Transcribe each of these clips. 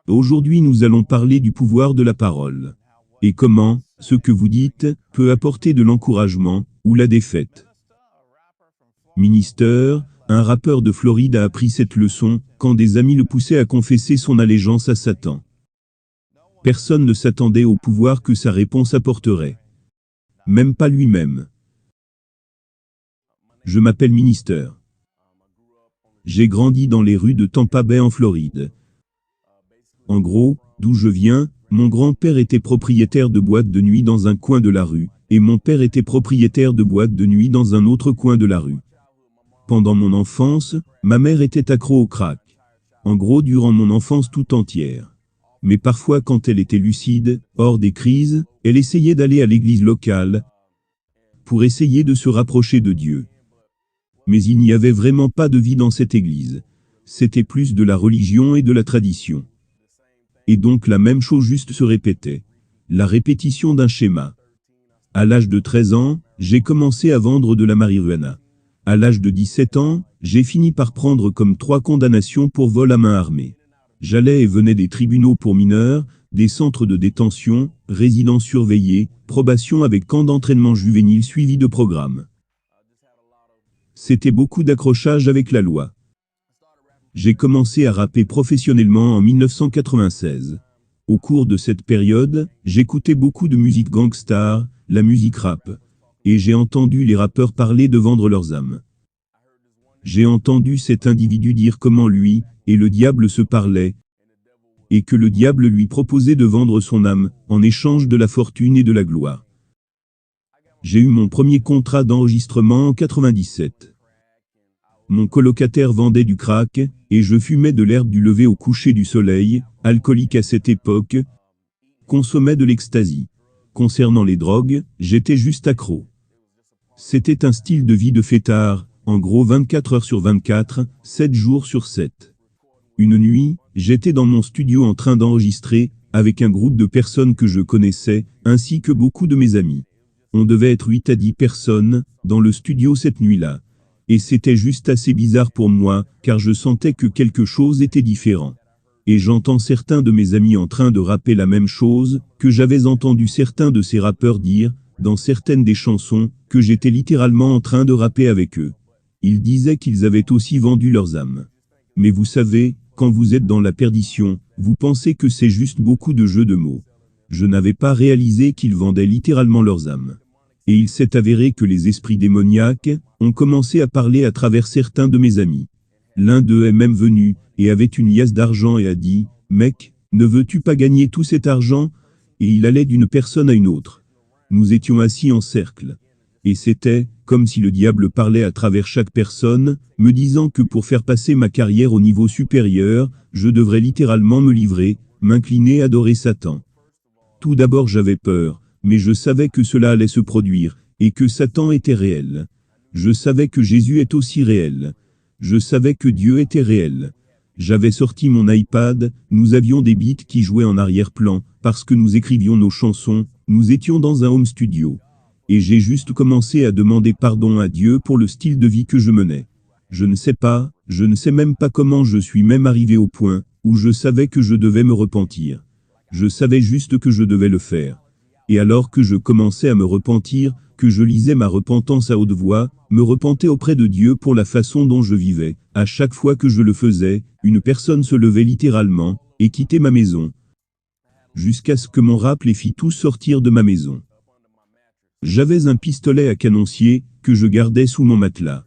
Aujourd'hui nous allons parler du pouvoir de la parole. Et comment, ce que vous dites, peut apporter de l'encouragement, ou la défaite. Minister, un rappeur de Floride a appris cette leçon, quand des amis le poussaient à confesser son allégeance à Satan. Personne ne s'attendait au pouvoir que sa réponse apporterait. Même pas lui-même. Je m'appelle Minister. J'ai grandi dans les rues de Tampa Bay en Floride. En gros, d'où je viens, mon grand-père était propriétaire de boîte de nuit dans un coin de la rue, et mon père était propriétaire de boîte de nuit dans un autre coin de la rue. Pendant mon enfance, ma mère était accro au crack. En gros, durant mon enfance tout entière. Mais parfois quand elle était lucide, hors des crises, elle essayait d'aller à l'église locale pour essayer de se rapprocher de Dieu. Mais il n'y avait vraiment pas de vie dans cette église. C'était plus de la religion et de la tradition. Et donc la même chose juste se répétait. La répétition d'un schéma. À l'âge de 13 ans, j'ai commencé à vendre de la marijuana. À l'âge de 17 ans, j'ai fini par prendre comme 3 condamnations pour vol à main armée. J'allais et venais des tribunaux pour mineurs, des centres de détention, résidences surveillées, probation avec camp d'entraînement juvénile suivi de programmes. C'était beaucoup d'accrochage avec la loi. J'ai commencé à rapper professionnellement en 1996. Au cours de cette période, j'écoutais beaucoup de musique gangstar, la musique rap. Et j'ai entendu les rappeurs parler de vendre leurs âmes. J'ai entendu cet individu dire comment lui et le diable se parlaient, et que le diable lui proposait de vendre son âme, en échange de la fortune et de la gloire. J'ai eu mon premier contrat d'enregistrement en 97. Mon colocataire vendait du crack, et je fumais de l'herbe du lever au coucher du soleil, alcoolique à cette époque, consommais de l'ecstasy. Concernant les drogues, j'étais juste accro. C'était un style de vie de fêtard, en gros 24 heures sur 24, 7 jours sur 7. Une nuit, j'étais dans mon studio en train d'enregistrer, avec un groupe de personnes que je connaissais, ainsi que beaucoup de mes amis. On devait être 8 à 10 personnes, dans le studio cette nuit-là. Et c'était juste assez bizarre pour moi, car je sentais que quelque chose était différent. Et j'entends certains de mes amis en train de rapper la même chose, que j'avais entendu certains de ces rappeurs dire, dans certaines des chansons, que j'étais littéralement en train de rapper avec eux. Ils disaient qu'ils avaient aussi vendu leurs âmes. Mais vous savez, quand vous êtes dans la perdition, vous pensez que c'est juste beaucoup de jeux de mots. Je n'avais pas réalisé qu'ils vendaient littéralement leurs âmes. Et il s'est avéré que les esprits démoniaques ont commencé à parler à travers certains de mes amis. L'un d'eux est même venu, et avait une liasse d'argent et a dit, « Mec, ne veux-tu pas gagner tout cet argent ?» Et il allait d'une personne à une autre. Nous étions assis en cercle. Et c'était, comme si le diable parlait à travers chaque personne, me disant que pour faire passer ma carrière au niveau supérieur, je devrais littéralement me livrer, m'incliner, adorer Satan. Tout d'abord j'avais peur, mais je savais que cela allait se produire, et que Satan était réel. Je savais que Jésus est aussi réel. Je savais que Dieu était réel. J'avais sorti mon iPad, nous avions des beats qui jouaient en arrière-plan, parce que nous écrivions nos chansons, nous étions dans un home studio. Et j'ai juste commencé à demander pardon à Dieu pour le style de vie que je menais. Je ne sais même pas comment je suis même arrivé au point, où je savais que je devais me repentir. Je savais juste que je devais le faire. Et alors que je commençais à me repentir, que je lisais ma repentance à haute voix, me repentais auprès de Dieu pour la façon dont je vivais, à chaque fois que je le faisais, une personne se levait littéralement, et quittait ma maison. Jusqu'à ce que mon rap les fit tous sortir de ma maison. J'avais un pistolet à canoncier, que je gardais sous mon matelas.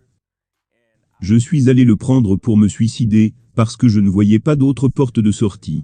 Je suis allé le prendre pour me suicider, parce que je ne voyais pas d'autre porte de sortie.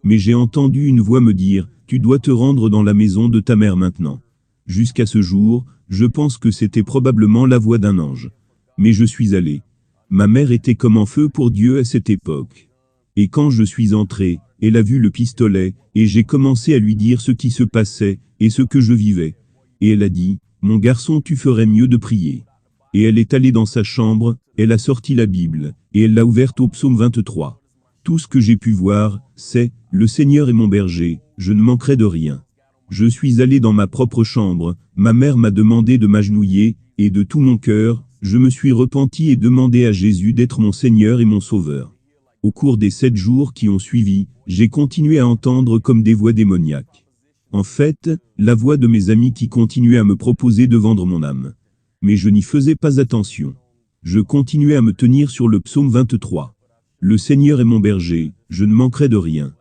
Mais j'ai entendu une voix me dire, « Tu dois te rendre dans la maison de ta mère maintenant. » Jusqu'à ce jour, je pense que c'était probablement la voix d'un ange. Mais je suis allé. Ma mère était comme en feu pour Dieu à cette époque. Et quand je suis entré, elle a vu le pistolet, et j'ai commencé à lui dire ce qui se passait, et ce que je vivais. Et elle a dit, « Mon garçon, tu ferais mieux de prier. » Et elle est allée dans sa chambre, elle a sorti la Bible, et elle l'a ouverte au psaume 23. Tout ce que j'ai pu voir, c'est, « Le Seigneur est mon berger, je ne manquerai de rien. » Je suis allé dans ma propre chambre, ma mère m'a demandé de m'agenouiller, et de tout mon cœur, je me suis repenti et demandé à Jésus d'être mon Seigneur et mon Sauveur. Au cours des 7 jours qui ont suivi, j'ai continué à entendre comme des voix démoniaques. En fait, la voix de mes amis qui continuaient à me proposer de vendre mon âme. Mais je n'y faisais pas attention. Je continuais à me tenir sur le psaume 23. Le Seigneur est mon berger, je ne manquerai de rien.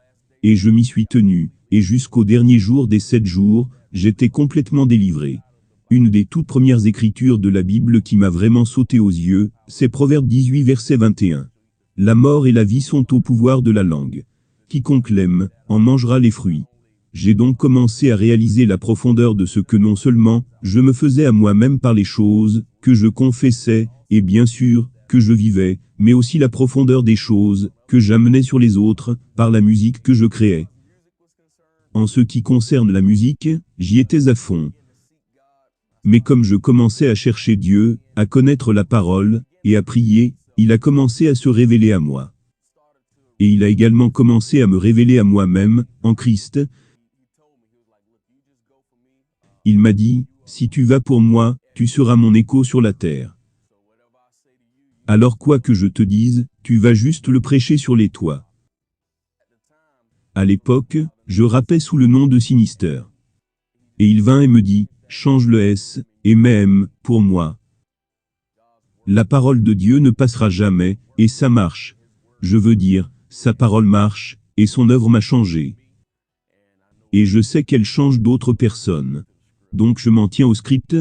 Et je m'y suis tenu, et jusqu'au dernier jour des 7 jours, j'étais complètement délivré. Une des toutes premières écritures de la Bible qui m'a vraiment sauté aux yeux, c'est Proverbe 18 verset 21. La mort et la vie sont au pouvoir de la langue. Quiconque l'aime, en mangera les fruits. J'ai donc commencé à réaliser la profondeur de ce que non seulement, je me faisais à moi-même par les choses, que je confessais, et bien sûr, que je vivais, mais aussi la profondeur des choses, que j'amenais sur les autres, par la musique que je créais. En ce qui concerne la musique, j'y étais à fond. Mais comme je commençais à chercher Dieu, à connaître la parole, et à prier, il a commencé à se révéler à moi. Et il a également commencé à me révéler à moi-même, en Christ. Il m'a dit, si tu vas pour moi, tu seras mon écho sur la terre. Alors quoi que je te dise, tu vas juste le prêcher sur les toits. À l'époque, je rappais sous le nom de Sinister. Et il vint et me dit, change le S, et mets M, pour moi. La parole de Dieu ne passera jamais, et ça marche. Je veux dire, sa parole marche, et son œuvre m'a changé. Et je sais qu'elle change d'autres personnes. Donc je m'en tiens au script,